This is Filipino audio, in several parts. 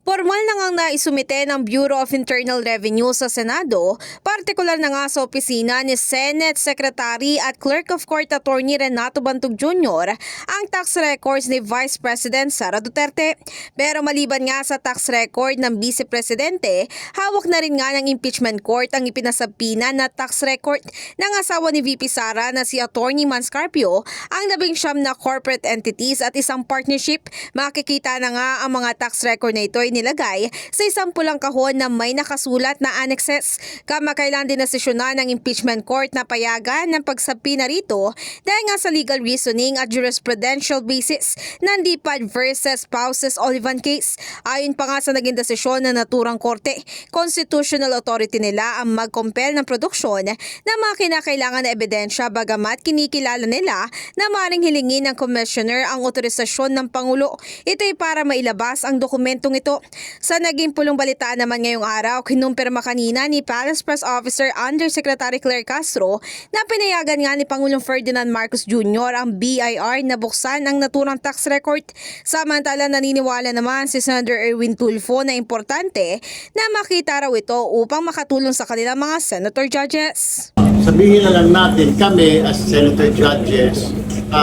Formal na ngang naisumite ng Bureau of Internal Revenue sa Senado, partikular na nga sa opisina ni Senate Secretary at Clerk of Court Attorney Renato Bantog Jr. ang tax records ni Vice President Sara Duterte. Pero maliban nga sa tax record ng Vice Presidente, hawak na rin nga ng impeachment court ang ipinasabpina na tax record ng asawa ni VP Sara na si Attorney Manscarpio, ang 19 na corporate entities at isang partnership. Makikita na nga ang mga tax record na ito ay nilagay sa isang pulang kahon na may nakasulat na annexes. Kamakailan din nasesyonan ng impeachment court na payagan ng pagsabpi na rito dahil nga sa legal reasoning at jurisprudential basis ng DPAD versus Spouses Olivan case. Ayon pa nga sa naging desisyon ng naturang korte, constitutional authority nila ang mag-compel ng produksyon ng mga kinakailangan na ebidensya, bagamat kinikilala nila na maaaring hilingin ng commissioner ang otorisasyon ng Pangulo. Ito ay para mailabas ang dokumentong ito. Sa naging pulong balitaan naman ngayong araw, kinumpirma kanina ni Palace Press Officer Undersecretary Claire Castro na pinayagan nga ni Pangulong Ferdinand Marcos Jr. ang BIR na buksan ang naturang tax record. Samantala, naniniwala naman si Senator Erwin Tulfo na importante na makita raw ito upang makatulong sa kanilang mga senator judges. Sabihin na lang natin kami as senator judges,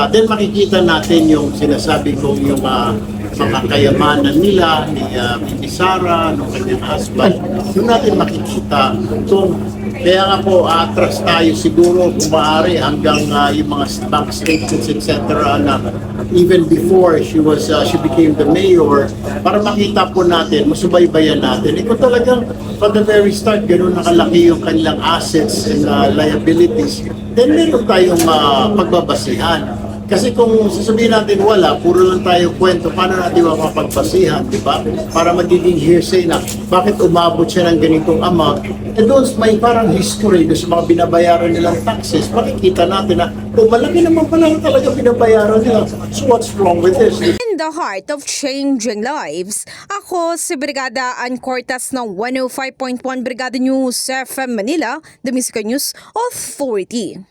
then makikita natin yung sinasabi kong yung mga kayamanan nila ni Sara, ng kanyang husband. Doon natin makikita kung kaya nga po atras tayo siguro kung maaari hanggang yung mga bank statements etc. na even before she became the mayor, para makita po natin, masubaybayan natin. Ito talagang from the very start, gano'n nakalaki yung kanilang assets and liabilities, then meron tayong pagbabasihan. Kasi kung sasabihin natin wala, puro lang tayo kwento, paano natin mapagbasihan, di ba? Para magiging hearsay na bakit umabot siya ng ganitong amount. E doon may parang history doon sa mga binabayaran nilang taxes. Makikita natin na, malaki naman pala talaga binabayaran nila. So what's wrong with this? In the heart of changing lives, ako si Brigada Ann Cortas ng 105.1 Brigada News FM Manila, the Music News Authority.